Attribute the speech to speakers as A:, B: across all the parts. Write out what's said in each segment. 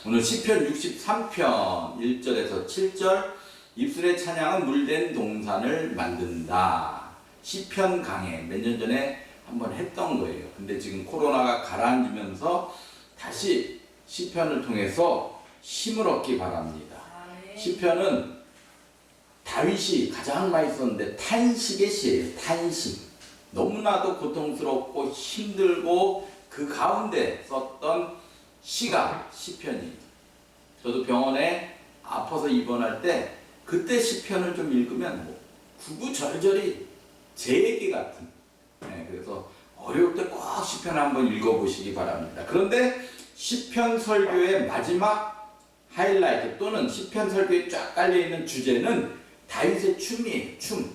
A: 오늘 시편 63편 1절에서 7절 입술의 찬양은 물된 동산을 만든다. 시편 강해 몇 년 전에 한번 했던 거예요. 근데 지금 코로나가 가라앉으면서 다시 시편을 통해서 힘을 얻기 바랍니다. 시편은 다윗이 가장 많이 썼는데 탄식의 시예요. 탄식. 너무나도 고통스럽고 힘들고 그 가운데 썼던 시가 시편이에요. 저도 병원에 아파서 입원할 때 그때 시편을 좀 읽으면 구구절절이 제 얘기 같은. 그래서 어려울 때 꼭 시편 한번 읽어보시기 바랍니다. 그런데 시편 설교의 마지막 하이라이트 또는 시편 설교에 쫙 깔려있는 주제는 다윗의 춤이에요. 춤.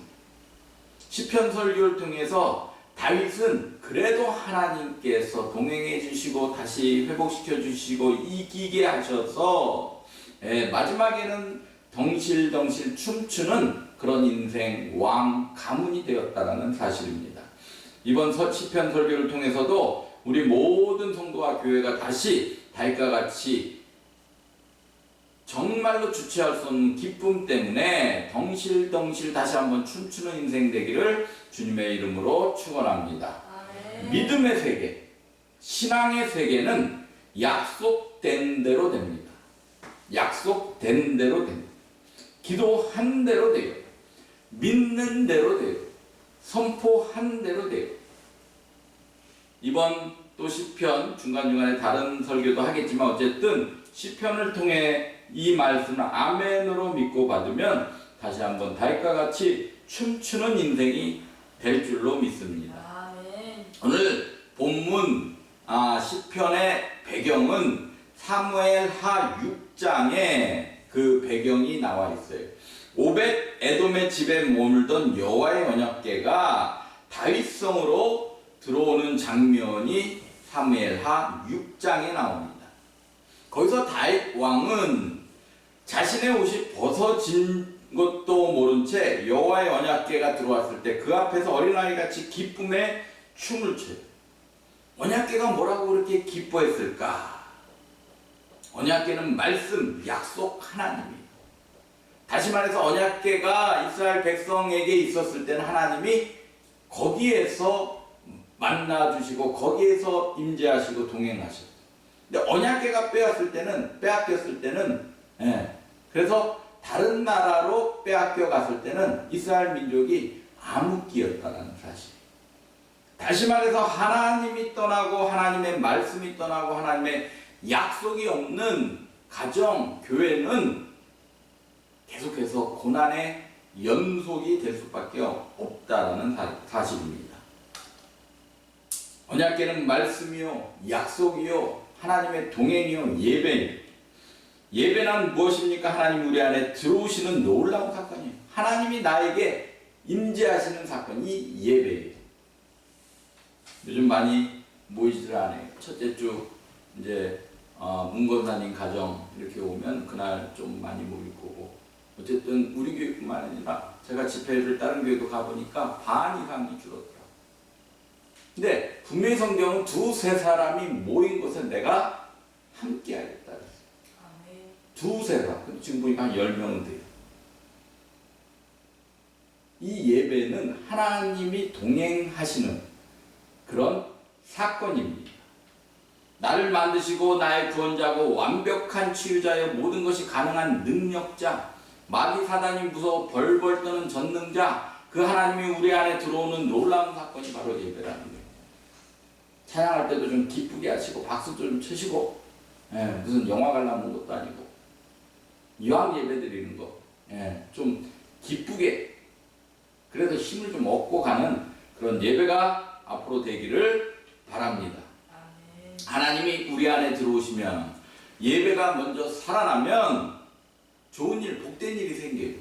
A: 시편 설교를 통해서 다윗은 그래도 하나님께서 동행해 주시고 다시 회복시켜 주시고 이기게 하셔서 마지막에는 덩실덩실 춤추는 그런 인생 왕 가문이 되었다는 사실입니다. 이번 시편 설교를 통해서도 우리 모든 성도와 교회가 다시 다윗과 같이 정말로 주체할 수 없는 기쁨 때문에 덩실덩실 다시 한번 춤추는 인생 되기를 주님의 이름으로 축원합니다. 믿음의 세계, 신앙의 세계는 약속된 대로 됩니다. 약속된 대로 됩니다. 기도한 대로 돼요. 믿는 대로 돼요. 선포한 대로 돼요. 이번 또 시편 중간중간에 다른 설교도 하겠지만 어쨌든 시편을 통해 이 말씀을 아멘으로 믿고 받으면 다시 한번 다윗과 같이 춤추는 인생이 될 줄로 믿습니다. 아멘. 오늘 본문 시편의 배경은 사무엘하 6장에 그 배경이 나와 있어요. 오벳 에돔의 집에 머물던 여호와의 언약궤가 다윗성으로 들어오는 장면이 사무엘하 6장에 나옵니다. 거기서 다윗 왕은 자신의 옷이 벗어진 것도 모른 채 여호와의 언약궤가 들어왔을 때 그 앞에서 어린아이같이 기쁨에 춤을 춰요. 언약궤가 뭐라고 그렇게 기뻐했을까? 언약궤는 말씀, 약속 하나님이에요. 다시 말해서 언약궤가 이스라엘 백성에게 있었을 때는 하나님이 거기에서 만나주시고 거기에서 임재하시고 동행하셨어요. 근데 언약궤가 빼앗겼을 때는 그래서 다른 나라로 빼앗겨 갔을 때는 이스라엘 민족이 암흑기였다는 사실. 다시 말해서 하나님이 떠나고 하나님의 말씀이 떠나고 하나님의 약속이 없는 가정, 교회는 계속해서 고난의 연속이 될 수밖에 없다는 사실입니다. 언약궤는 말씀이요, 약속이요, 하나님의 동행이요, 예배요. 예배는 무엇입니까? 하나님 우리 안에 들어오시는 놀라운 사건이에요. 하나님이 나에게 임재하시는 사건이 예배예요. 요즘 많이 모이지를 않아요. 첫째 주 이제 문건사님 가정 이렇게 오면 그날 좀 많이 모일 거고, 어쨌든 우리 교회뿐만 아니라 제가 집회를 다른 교회도 가보니까 반 이상이 줄었더라고요. 근데 분명히 성경은 두세 사람이 모인 곳에 내가 함께 하겠다 그랬어요. 두세 사람. 근데 지금 보니까 한 10명은 돼요. 이 예배는 하나님이 동행하시는 그런 사건입니다. 나를 만드시고 나의 구원자고 완벽한 치유자여 모든 것이 가능한 능력자, 마귀 사단이 무서워 벌벌 떠는 전능자, 그 하나님이 우리 안에 들어오는 놀라운 사건이 바로 예배라는 거예요. 찬양할 때도 좀 기쁘게 하시고 박수도 좀 치시고, 무슨 영화 관람 온 것도 아니고 이왕 예배 드리는 거 좀 기쁘게, 그래서 힘을 좀 얻고 가는 그런 예배가 앞으로 되기를 바랍니다. 아멘. 하나님이 우리 안에 들어오시면, 예배가 먼저 살아나면 좋은 일, 복된 일이 생겨요.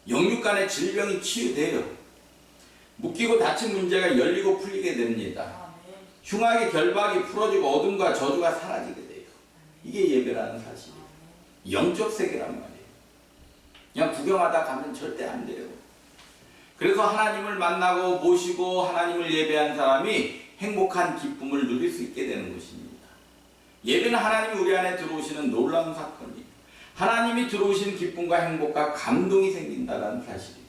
A: 영육간의 질병이 치유돼요. 묶이고 닫힌 문제가 열리고 풀리게 됩니다. 아멘. 흉악의 결박이 풀어지고 어둠과 저주가 사라지게 돼요. 이게 예배라는 사실이에요. 영적 세계란 말이에요. 그냥 구경하다 가면 절대 안 돼요. 그래서 하나님을 만나고 모시고 하나님을 예배한 사람이 행복한 기쁨을 누릴 수 있게 되는 것입니다. 예배는 하나님이 우리 안에 들어오시는 놀라운 사건이에요. 하나님이 들어오신 기쁨과 행복과 감동이 생긴다는 사실이에요.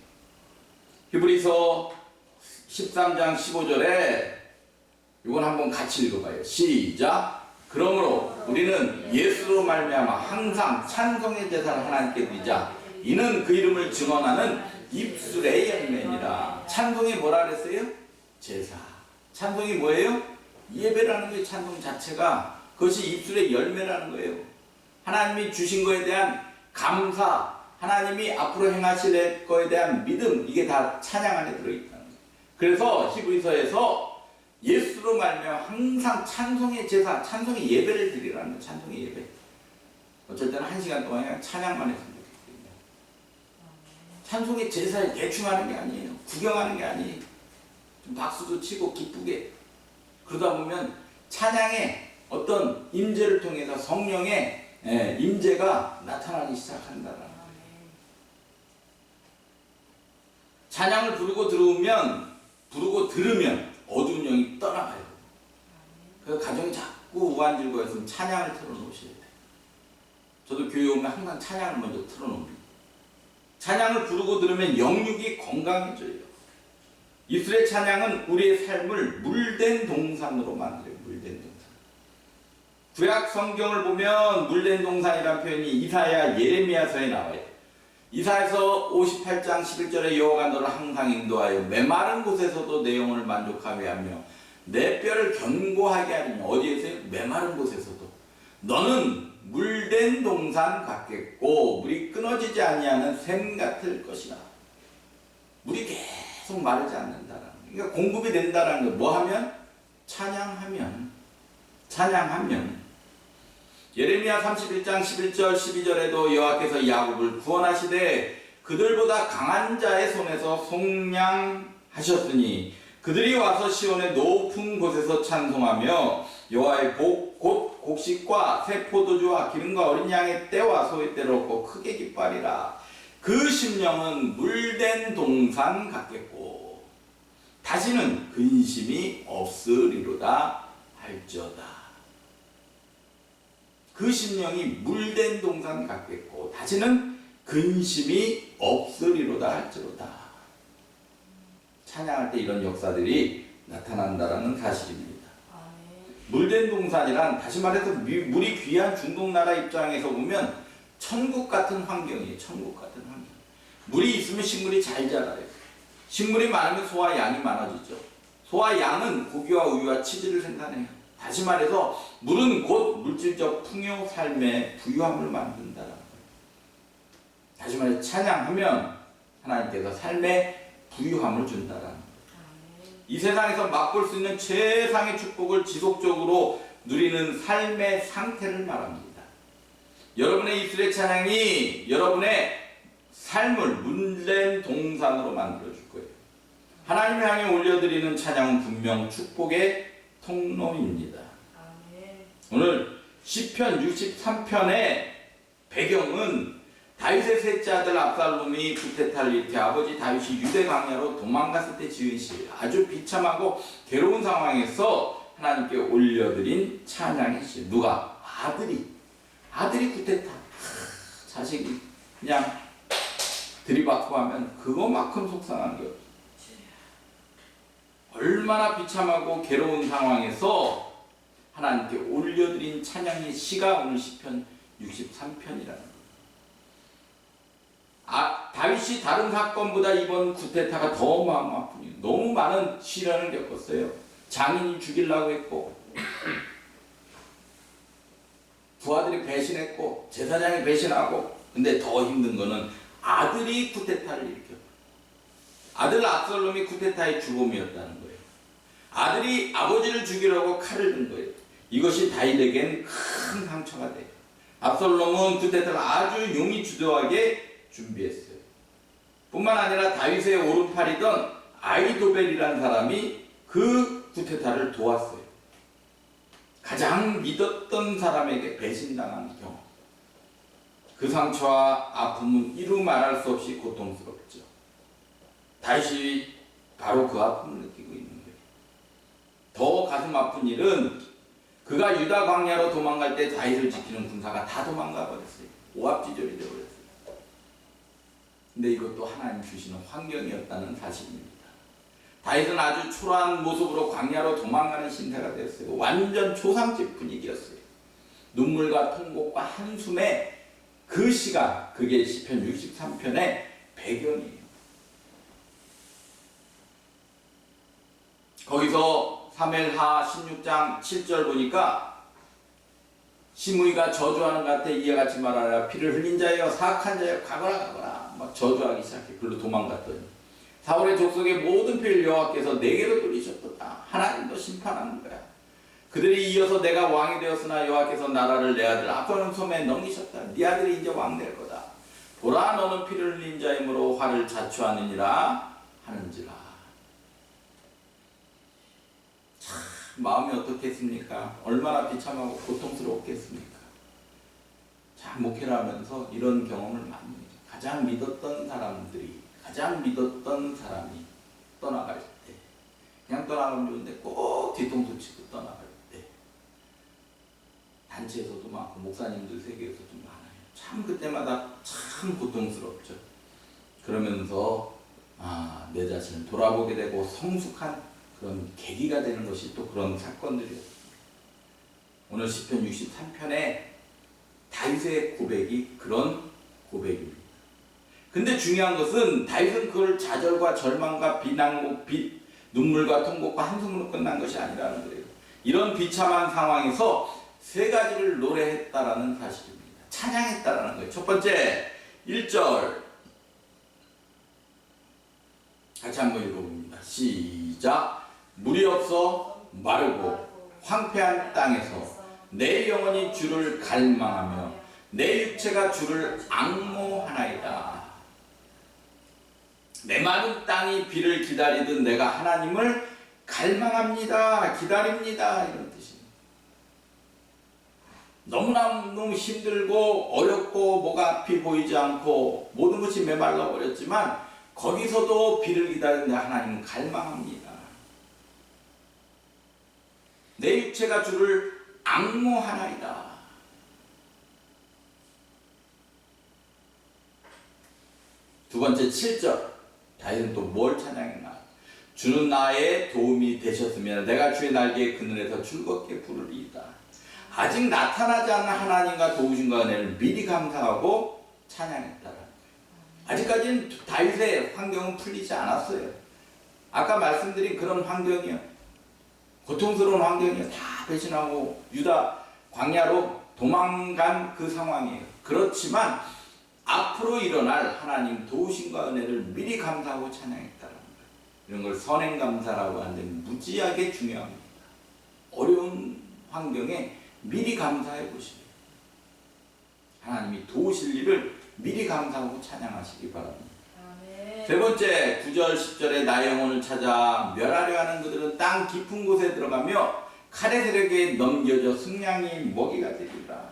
A: 히브리서 13장 15절에 이건 한번 같이 읽어봐요. 시작. 그러므로 우리는 예수로 말미암아 항상 찬송의 제사를 하나님께 드리자. 이는 그 이름을 증언하는 입술의 열매니라. 찬송이 뭐라 그랬어요? 제사. 찬송이 뭐예요? 예배라는 거예요. 찬송 자체가. 그것이 입술의 열매라는 거예요. 하나님이 주신 거에 대한 감사, 하나님이 앞으로 행하실 거에 대한 믿음, 이게 다 찬양 안에 들어있다는 거예요. 그래서 히브리서에서 예수로 말미암아 항상 찬송의 제사, 찬송의 예배를 드리라는 거예요. 찬송의 예배. 어쩔 때는 1시간 동안 그냥 찬양만 했으면 좋겠거든요. 찬송의 제사를 대충 하는 게 아니에요. 구경하는 게 아니에요. 좀 박수도 치고 기쁘게. 그러다 보면 찬양의 어떤 임재를 통해서 성령의 임재가 나타나기 시작한다라는 거예요. 찬양을 부르고 들으면 어두운 영이 떠나가요. 그래서 가정이 자꾸 우환질거려서 찬양을 틀어놓으셔야 돼요. 저도 교회 오면 항상 찬양을 먼저 틀어놓습니다. 찬양을 부르고 들으면 영육이 건강해져요. 입술의 찬양은 우리의 삶을 물된 동산으로 만들어요. 물된 동산. 구약 성경을 보면 물된 동산이라는 표현이 이사야, 예레미야서에 나와요. 이사야서 58장 11절에 여호와가 너를 항상 인도하여 메마른 곳에서도 내 영혼을 만족하게 하며 내 뼈를 견고하게 하리며. 어디에서요? 메마른 곳에서도. 너는 물된 동산 같겠고 물이 끊어지지 아니하는 샘 같을 것이라. 물이 계속 마르지 않는다라는 거예요. 그러니까 공급이 된다라는 거예요. 뭐 하면? 찬양하면. 예레미야 31장 11절 12절에도 여호와께서 야곱을 구원하시되 그들보다 강한 자의 손에서 속량하셨으니 그들이 와서 시온의 높은 곳에서 찬송하며 여호와의 복 곧 곡식과 새 포도주와 기름과 어린 양의 때와 소의 때를 얻고 크게 기뻐하리라. 그 심령은 물된 동산 같겠고 다시는 근심이 없으리로다 할지어다. 그 심령이 물된 동산 같겠고 다시는 근심이 없으리로다 할지로다. 찬양할 때 이런 역사들이 나타난다라는 사실입니다. 물된 동산이란 다시 말해서 물이 귀한 중동 나라 입장에서 보면 천국 같은 환경이에요. 천국 같은 환경. 물이 있으면 식물이 잘 자라요. 식물이 많으면 소와 양이 많아지죠. 소와 양은 고기와 우유와 치즈를 생산해요. 다시 말해서 물은 곧 물질적 풍요, 삶의 부유함을 만든다는 거예요. 다시 말해서 찬양하면 하나님께서 삶의 부유함을 준다는 거예요. 이 세상에서 맛볼 수 있는 최상의 축복을 지속적으로 누리는 삶의 상태를 말합니다. 여러분의 입술의 찬양이 여러분의 삶을 물된 동산으로 만들어줄 거예요. 하나님을 향해 올려드리는 찬양은 분명 축복의 통로입니다. 오늘 시편 63편의 배경은 다윗의 셋째 아들 압살롬이 구테타를 일으켜 아버지 다윗이 유대 광야로 도망갔을 때 지은 시, 아주 비참하고 괴로운 상황에서 하나님께 올려드린 찬양의 시. 누가? 아들이 구테타. 자식이 그냥 들이받고 하면 그거만큼 속상한 게 없어요. 얼마나 비참하고 괴로운 상황에서 하나님께 올려드린 찬양의 시가 오늘 시편 63편이라는 거예요. 다윗이 다른 사건보다 이번 구테타가 더 마음 아프니 너무 많은 시련을 겪었어요. 장인이 죽이려고 했고 부하들이 배신했고 제사장이 배신하고. 근데 더 힘든 거는 아들이 구테타를 일으켰다. 아들 압살롬이 구테타의 주범이었다는 거예요. 아들이 아버지를 죽이려고 칼을 든 거예요. 이것이 다윗에겐 큰 상처가 돼요. 압살롬은 구테타를 아주 용이 주도하게 준비했어요. 뿐만 아니라 다윗의 오른팔이던 아히도벨이라는 사람이 그 구테타를 도왔어요. 가장 믿었던 사람에게 배신당한 경험. 그 상처와 아픔은 이루 말할 수 없이 고통스럽죠. 다윗이 바로 그 아픔을 느끼고 있는 거예요. 더 가슴 아픈 일은 그가 유다 광야로 도망갈 때 다윗을 지키는 군사가 다 도망가 버렸어요. 오합지졸이 되어버렸어요. 근데 이것도 하나님 주시는 환경이었다는 사실입니다. 다윗은 아주 초라한 모습으로 광야로 도망가는 신세가 됐어요. 완전 초상집 분위기였어요. 눈물과 통곡과 한숨의 그 시간, 그게 시편 63편의 배경이에요. 거기서 사무엘하 16장 7절 보니까 시므이가 저주하는 것 같아. 이와 같이 말하라. 피를 흘린 자여 사악한 자여 가거라 막 저주하기 시작해. 글로 도망갔더니 사울의 족속의 모든 피를 여호와께서 내게로 돌리셨도다. 하나님도 심판하는 거야. 그들이 이어서 내가 왕이 되었으나 여호와께서 나라를 내 아들 압살롬 손에 넘기셨다. 네 아들이 이제 왕 될 거다. 보라 너는 피를 흘린 자이므로 화를 자초하느니라 하는지라. 참 마음이 어떻겠습니까? 얼마나 비참하고 고통스럽겠습니까? 참 목회를 하면서 이런 경험을 많이 해요. 가장 믿었던 사람이 떠나갈 때, 그냥 떠나가면 좋은데 꼭 뒤통수 치고 떠나갈 때, 단체에서도 많고 목사님들 세계에서도 많아요. 참 그때마다 참 고통스럽죠. 그러면서 내 자신을 돌아보게 되고 성숙한 그런 계기가 되는 것이 또 그런 사건들이었습니다. 오늘 시편 63편의 다윗의 고백이 그런 고백입니다. 근데 중요한 것은 다윗은 그걸 좌절과 절망과 비난과 눈물과 통곡과 한숨으로 끝난 것이 아니라는 거예요. 이런 비참한 상황에서 세 가지를 노래했다라는 사실입니다. 찬양했다라는 거예요. 첫 번째 1절 같이 한번 읽어봅니다. 시작. 물이 없어 마르고 황폐한 땅에서 내 영혼이 주를 갈망하며 내 육체가 주를 앙모하나이다. 메마른 땅이 비를 기다리듯 내가 하나님을 갈망합니다. 기다립니다. 이런 뜻입니다. 너무 힘들고 어렵고 뭐가 앞이 보이지 않고 모든 것이 메말라 버렸지만 거기서도 비를 기다리는데 하나님은 갈망합니다. 내 육체가 주를 앙모하나이다. 두 번째 7절 다윗은 또 뭘 찬양했나? 주는 나의 도움이 되셨으면 내가 주의 날개의 그늘에서 즐겁게 부르리이다. 아직 나타나지 않는 하나님과 도우심과 은혜를 미리 감사하고 찬양했다. 아직까지는 다윗의 환경은 풀리지 않았어요. 아까 말씀드린 그런 환경이요. 고통스러운 환경이요. 다 배신하고 유다 광야로 도망간 그 상황이에요. 그렇지만 앞으로 일어날 하나님 도우심과 은혜를 미리 감사하고 찬양했다는 거예요. 이런 걸 선행감사라고 하는데 무지하게 중요합니다. 어려운 환경에 미리 감사해 보시고 하나님이 도우실 일을 미리 감사하고 찬양하시기 바랍니다. 아멘. 세 번째 9절 10절에 나의 영혼을 찾아 멸하려 하는 그들은 땅 깊은 곳에 들어가며 칼의 세력에 넘겨져 승냥이 먹이가 되리라.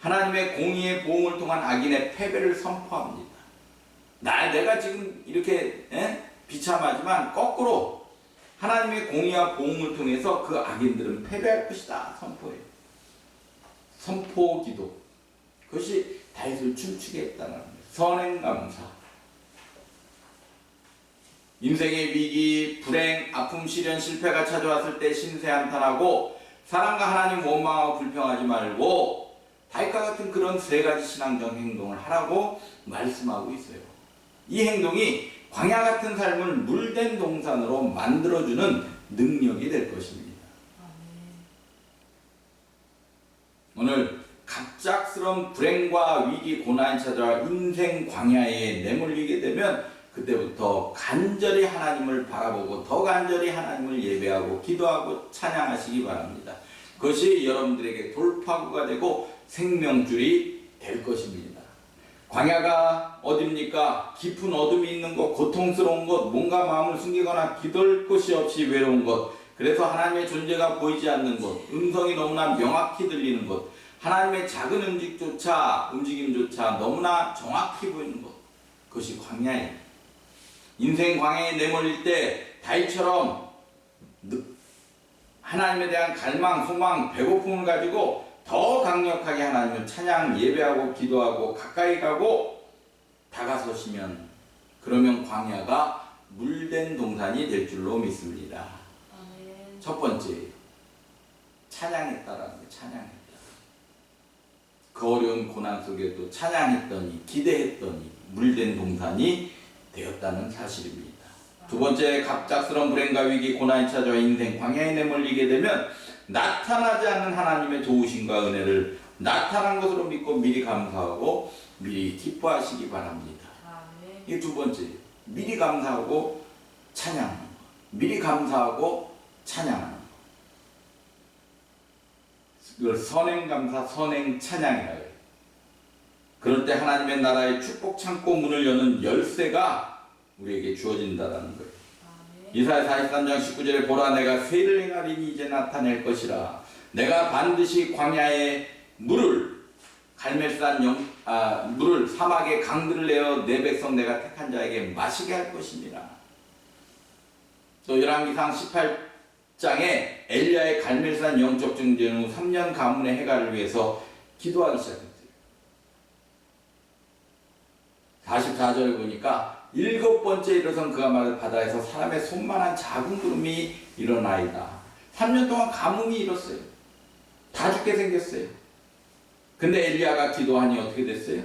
A: 하나님의 공의의 보응을 통한 악인의 패배를 선포합니다. 내가 지금 이렇게 비참하지만 거꾸로 하나님의 공의와 보응을 통해서 그 악인들은 패배할 것이다 선포해요. 선포기도. 그것이 다윗을 춤추게 했다는 겁니다. 선행감사. 인생의 위기, 불행, 아픔, 시련, 실패가 찾아왔을 때 심세한탄하고 사랑과 하나님 원망하고 불평하지 말고 다윗과 같은 그런 세 가지 신앙적 행동을 하라고 말씀하고 있어요. 이 행동이 광야 같은 삶을 물된 동산으로 만들어주는 능력이 될 것입니다. 오늘 갑작스러운 불행과 위기, 고난이 찾아와 인생 광야에 내몰리게 되면 그때부터 간절히 하나님을 바라보고 더 간절히 하나님을 예배하고 기도하고 찬양하시기 바랍니다. 그것이 여러분들에게 돌파구가 되고 생명줄이 될 것입니다. 광야가 어딥니까? 깊은 어둠이 있는 곳, 고통스러운 곳, 뭔가 마음을 숨기거나 기댈 곳이 없이 외로운 곳, 그래서 하나님의 존재가 보이지 않는 곳, 음성이 너무나 명확히 들리는 곳, 하나님의 작은 움직임조차 너무나 정확히 보이는 곳, 그것이 광야예요. 인생 광야에 내몰릴 때 다윗처럼 하나님에 대한 갈망, 소망, 배고픔을 가지고 더 강력하게 하나님을 찬양, 예배하고 기도하고 가까이 가고 다가서시면, 그러면 광야가 물된 동산이 될 줄로 믿습니다.
B: 아멘.
A: 첫 번째, 찬양했다라는 게 찬양했다. 그 어려운 고난 속에도 찬양했더니, 기대했더니 물된 동산이 되었다는 사실입니다. 두 번째, 갑작스러운 불행과 위기, 고난이 찾아와 인생 광야에 내몰리게 되면 나타나지 않는 하나님의 도우심과 은혜를 나타난 것으로 믿고 미리 감사하고 미리 기뻐하시기 바랍니다.
B: 아멘.
A: 이 두 번째, 미리 감사하고 찬양하는 것. 미리 감사하고 찬양하는 것. 그걸 선행감사, 선행찬양이라고 해요. 그럴 때 하나님의 나라의 축복 창고 문을 여는 열쇠가 우리에게 주어진다는 거예요. 이사야 43장 19절에 보라, 내가 쇠를 행하리니 이제 나타낼 것이라. 내가 반드시 광야에 물을, 물을, 사막에 강들을 내어 내 백성 내가 택한 자에게 마시게 할 것입니다. 또 열왕기상 18장에 엘리야의 갈멜산 영적 증진 후 3년 가문의 해가를 위해서 기도하기 시작했어요. 44절에 보니까 7번째 일어선 그가 말을 바다에서 사람의 손만한 작은 구름이 일어나이다. 3년 동안 가뭄이 일었어요. 다 죽게 생겼어요. 근데 엘리야가 기도하니 어떻게 됐어요?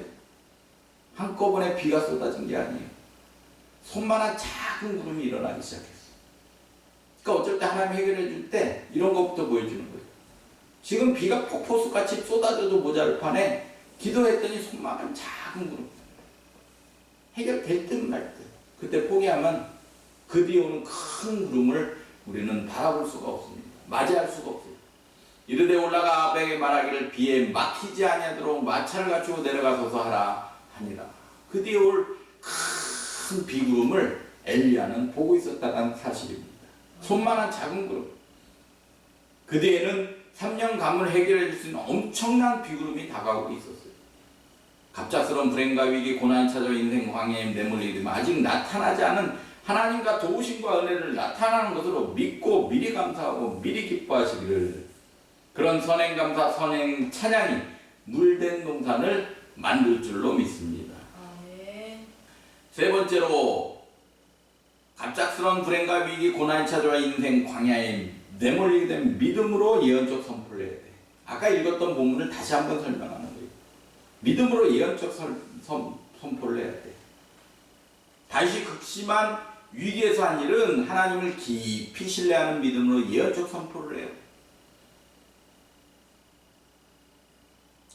A: 한꺼번에 비가 쏟아진 게 아니에요. 손만한 작은 구름이 일어나기 시작했어요. 그러니까 어쩔 때 하나님 해결해 줄 때 이런 것부터 보여주는 거예요. 지금 비가 폭포수같이 쏟아져도 모자를 판에 기도했더니 손만한 작은 구름. 해결될 듯 말 듯. 그때 포기하면 그 뒤에 오는 큰 구름을 우리는 바라볼 수가 없습니다. 맞이할 수가 없어요. 이르되 올라가 아합에게 말하기를 비에 막히지 아니하도록 마차를 갖추고 내려가서서 하라 하니라. 그 뒤에 올 큰 비구름을 엘리야는 보고 있었다는 사실입니다. 손만한 작은 구름. 그 뒤에는 3년 가문을 해결해 줄 수 있는 엄청난 비구름이 다가오고 있었어요. 갑작스러운 불행과 위기, 고난이 찾아와 인생 광야에 내몰리게 되면 아직 나타나지 않은 하나님과 도우심과 은혜를 나타나는 것으로 믿고 미리 감사하고 미리 기뻐하시기를, 그런 선행감사, 선행 찬양이 물된 동산을 만들 줄로 믿습니다.
B: 아멘.
A: 세 번째로, 갑작스러운 불행과 위기, 고난이 찾아와 인생 광야에 내몰리게 되면 믿음으로 예언적 선포를 해야 돼. 아까 읽었던 본문을 다시 한번 설명하는 거예요. 믿음으로 예언적 선포를 해야 돼. 다시 극심한 위기에서 한 일은 하나님을 깊이 신뢰하는 믿음으로 예언적 선포를 해요.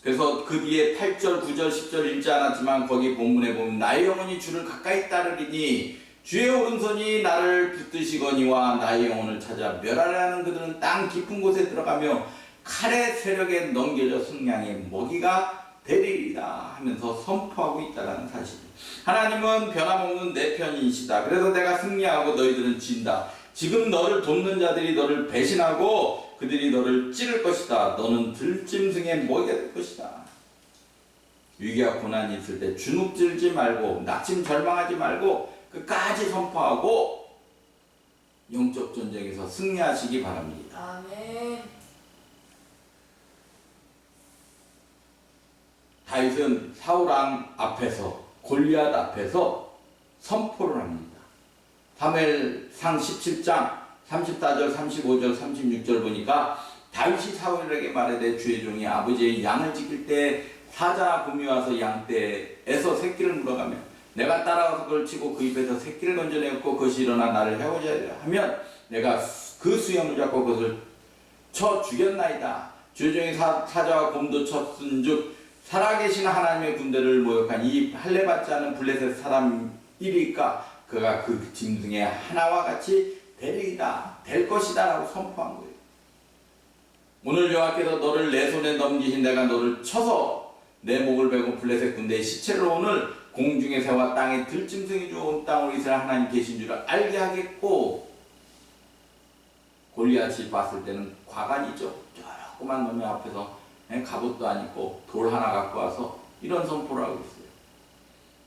A: 그래서 그 뒤에 8절, 9절, 10절 읽지 않았지만 거기 본문에 보면 나의 영혼이 주를 가까이 따르리니 주의 오른손이 나를 붙드시거니와 나의 영혼을 찾아 멸하려 하는 그들은 땅 깊은 곳에 들어가며 칼의 세력에 넘겨져 승량의 먹이가 되리이다 하면서 선포하고 있다는 사실. 하나님은 변함없는 내 편이시다. 그래서 내가 승리하고 너희들은 진다. 지금 너를 돕는 자들이 너를 배신하고 그들이 너를 찌를 것이다. 너는 들짐승의 먹이가 될 것이다. 위기와 고난이 있을 때 주눅들지 말고 낙심 절망하지 말고 끝까지 선포하고 영적 전쟁에서 승리하시기 바랍니다.
B: 아멘.
A: 다윗은 사울왕 앞에서, 골리앗 앞에서 선포를 합니다. 사무엘상 17장 34절, 35절, 36절 보니까 다윗이 사울에게 말하되 주의 종이 아버지의 양을 지킬 때 사자 곰이 와서 양떼에서 새끼를 물어가며 내가 따라가서 그걸 치고 그 입에서 새끼를 건져내었고 그것이 일어나 나를 해오자 하면 내가 그 수염을 잡고 그것을 쳐 죽였나이다. 주의 종이 사자와 곰도 쳤은즉 살아계신 하나님의 군대를 모욕한 이 할례받지 않은 블레셋 사람이리까 그가 그 짐승의 하나와 같이 되리이다, 될 것이다 라고 선포한 거예요. 오늘 여호와께서 너를 내 손에 넘기신 내가 너를 쳐서 내 목을 베고 블레셋 군대의 시체를 오늘 공중의 새와 땅의 들짐승이 주온 땅으로 이스라엘 하나님 계신 줄을 알게 하겠고, 골리앗이 봤을 때는 과간이죠. 조그만 놈의 앞에서 갑옷도 안 입고 돌 하나 갖고 와서 이런 선포를 하고 있어요.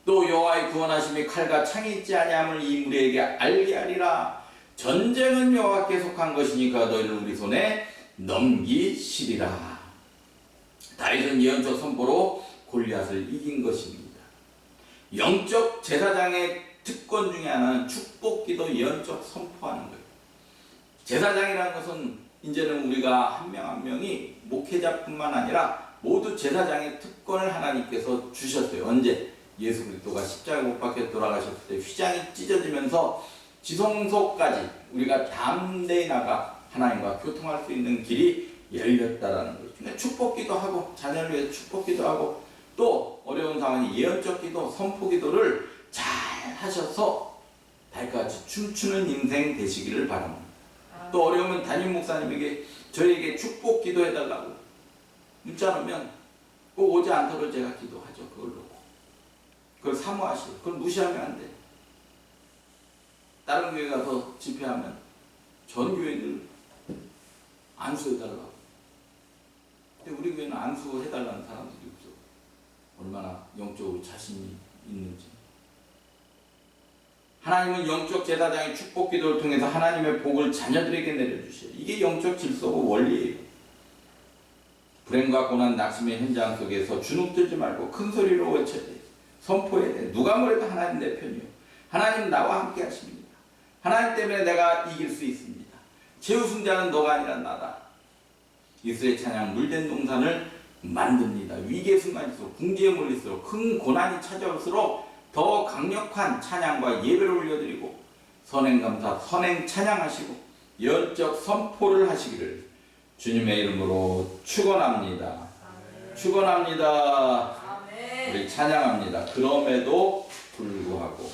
A: 또 여호와의 구원하심이 칼과 창이 있지 아니함을 이 무리에게 알게 하리라. 전쟁은 여호와께 속한 것이니까 너희를 우리 손에 넘기시리라. 다윗은 예언적 선포로 골리앗을 이긴 것입니다. 영적 제사장의 특권 중에 하나는 축복기도 예언적 선포하는 거예요. 제사장이라는 것은 이제는 우리가 한 명 한 명이 목회자뿐만 아니라 모두 제사장의 특권을 하나님께서 주셨어요. 언제? 예수 그리스도가 십자가 못 박혀 돌아가셨을 때 휘장이 찢어지면서 지성소까지 우리가 담대히 나가 하나님과 교통할 수 있는 길이 열렸다라는 거죠. 그러니까 축복기도 하고 자녀를 위해서 축복기도 하고 또 어려운 상황이 예언적 기도, 선포 기도를 잘 하셔서 달같이 춤추는 인생 되시기를 바랍니다. 또 어려우면 담임 목사님에게 저에게 축복 기도해달라고 문자 넣으면 꼭 오지 않도록 제가 기도하죠. 그걸로. 그걸 사모하시고 그걸 무시하면 안 돼요. 다른 교회 가서 집회하면 전 교회들 안수해달라고. 근데 우리 교회는 안수해달라는 사람들이 없어. 얼마나 영적으로 자신이 있는지. 하나님은 영적 제사장의 축복 기도를 통해서 하나님의 복을 자녀들에게 내려주셔요. 이게 영적 질서고 원리예요. 불행과 고난, 낙심의 현장 속에서 주눅들지 말고 큰 소리로 외쳐야 돼요. 선포해야 돼요. 누가 뭐래도 하나님 내 편이요. 하나님 나와 함께 하십니다. 하나님 때문에 내가 이길 수 있습니다. 제 우승자는 너가 아니라 나다. 이스라엘 찬양 물된 동산을 만듭니다. 위기의 순간일수록 궁지에 몰릴수록 큰 고난이 찾아올수록 더 강력한 찬양과 예배를 올려드리고 선행감사, 선행 찬양하시고 영적 선포를 하시기를 주님의 이름으로 축원합니다. 축원합니다. 우리 찬양합니다. 그럼에도 불구하고